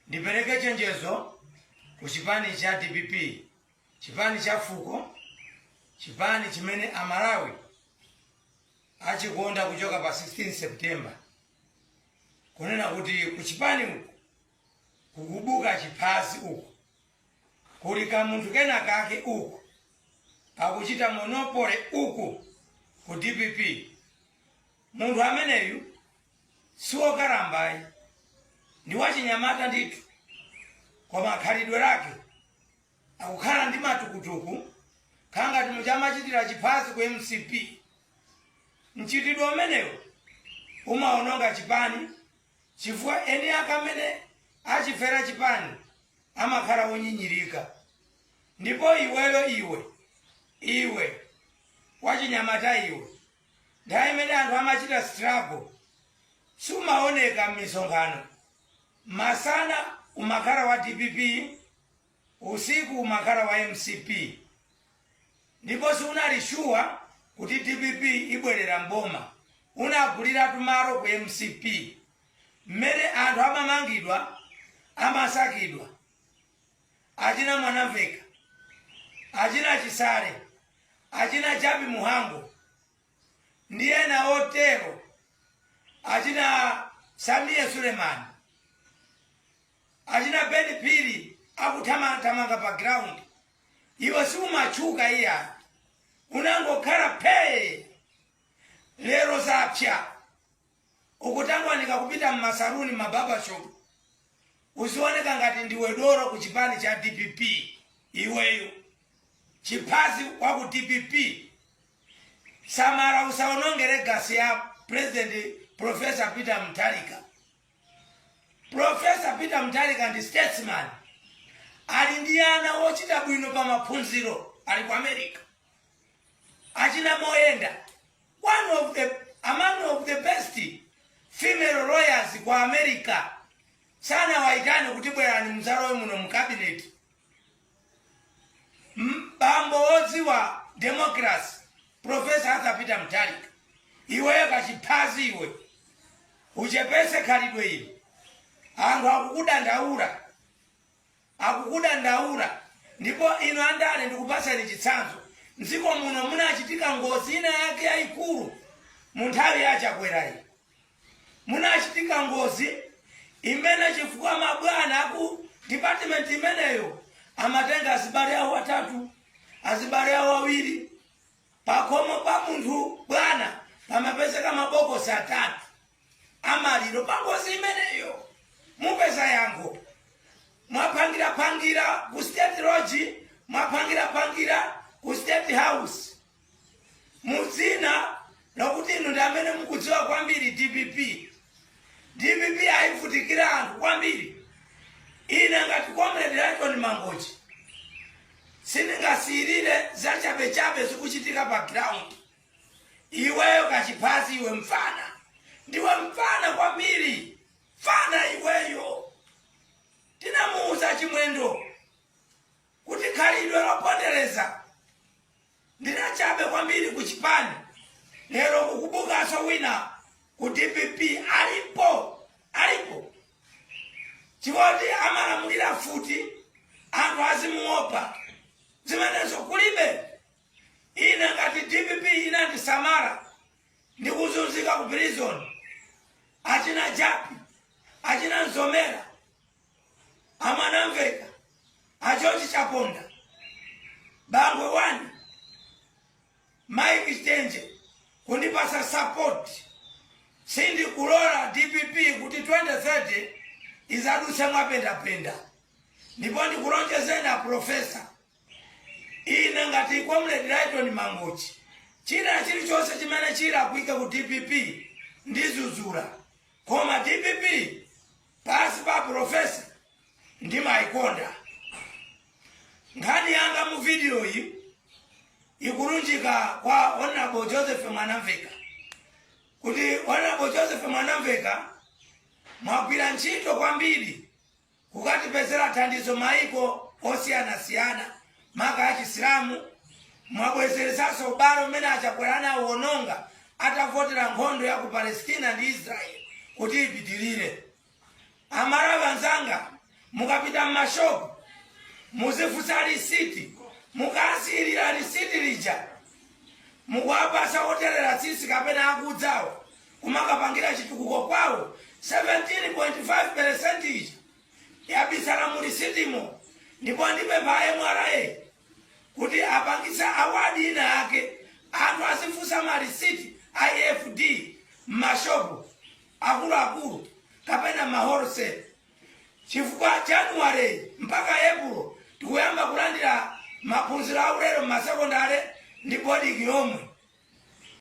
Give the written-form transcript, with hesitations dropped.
ndipereke chenjezo ku chipani cha DPP, chipani cha fuko, chipani chimene Amalawi achikonda kuchoka pa 16 September, kunena kuti ku chipani uku kukubuka chiphazi uku, kuli kamunthu kena kake uku akuchita monopole uku ku DPP. Munthu ameneyu siwo karambayi, ndi wachinyamata ndithu, koma khalidwe lake akukhala ndi matukutuku khangati muchamachitira chiphazi ku MCP. Mchitidwe umenewu umaononga chipani, chifukwa eni akamene achifera chipani amakhala onyinyirika. Ndipo iwe wachinyamata iwe, nthawi imene anthu amachita struggle sumaoneka m'misonkhano. Masana umakhala wa DPP, usiku umakhala wa MCP. Ndipo siunali shuwa kuti DPP ibwerera mboma, unagulira tumaro ku MCP mmene anthu amamangidwa, amasakidwa. Achina Mwanamveka, achina Chisale, achina Jabi Muhango, ndi ena otero, achina Samia Sulemani, achina Ben Pili akuthamangamanga pa ground. Iwe siumachuka iya, unangokhala pee. Lero zapya ukutangwanika kupita mmasaruni, mababa shop, usioneka ngati ndiwe doro ku chipani cha DPP. Iweyo chiphazi wa ku DPP. Samara usaononge legacy ya President Professor Peter Mutharika. Professor Peter Mutharika ndi statesman, ali ndi ana ochita bwino pa maphunziro, ali ku America. Achina Moyenda, among of the best female lawyers ku America, sana waitane kuti bwerani mzalowe muno mu cabinet. Bambo odziwa democracy, Professor Arthur Peter Mutharika. Iweyo kachiphazi iwe, uchepese khalidwe ili. Anthu akukudandaula, ndipo ino andale ndikupasani chitsanzo. Mdziko muno munachitika ngozi ina yake yayikulu mu nthawi yachakwerayi. Munachitika ngozi imene chifukwa mabwana aku department imeneyo amatenga azibale awo atatu, azibale awo awiri, pakhomo pa munthu bwana pamapezeka mabokosi atatu amaliro. Pa ngozi imeneyo mupeza yankho. Mwapangira ku State Lodge, mwapangira ku State House, muzina lokuti inu ndi amene mukudziwa kwambiri DPP. DPP ayivutikira anthu kwambiri. Ine ngati Comrade Layton Mangochi siningasiyirire za chabechabe zikuchitika pa ground. Iweyo kachiphazi, iwe mfana, ndiwe mfana kwambiri. Fana iweyo. Tinamuuza Chimwendo kuti khalidwe lopondereza ndinachabe kwambiri ku chipani. Lero kukubukanso wina ku DPP alipo. Chikoti amalamulira futi anthu azimuopa. Zimenezo kulibe. Ine ngati DPP inandisamara ndikuzunzika ku prison. Achina Japi, achina Nzomera, Amwanamveka, George Chaponda, Bangwe Wani, Mike Stenje kundipasa support. Sindi kulola DPP kuti 2030 izaduse mwapenda. Ndipo ndikulonjeze na Professor, ine ngati Comrade Layton Mangochi, china chilichonse chimene chira kuika ku DPP ndizuzura. Koma DPP pasi pa Professor ndimayikonda. Nkhani yanga mu video iyi ikulunjika kwa Honorable Joseph Mwanamveka, kuti Honorable Joseph Mwanamveka mwagwira ntchito kwambiri kukatipezera thandizo maiko osiyanasiyana, maka achisilamu. Mwabwezeresanso ubale umene achakwerana uwononga atavotera nkhondo ya ku Palestina ndi Israel kuti ipitirire. Amalawi anzanga, mukapita mmashopu muzifusa risiti, mukasirira risiti lija mukuwapasa otelera sisi kapena akudzawo kumakapangira chitukuko kwawo 17.5% yabisala mu risitimo. Ndipo ndipempha MRA kuti apangisa awadi ina yake anthu azifusa marisiti IFD mmashopu akuluakulu kapena mahorse, chifukwa January mpaka April tikuyamba kulandira maphunziro aulero mmasekondare ndi boarding yomwe.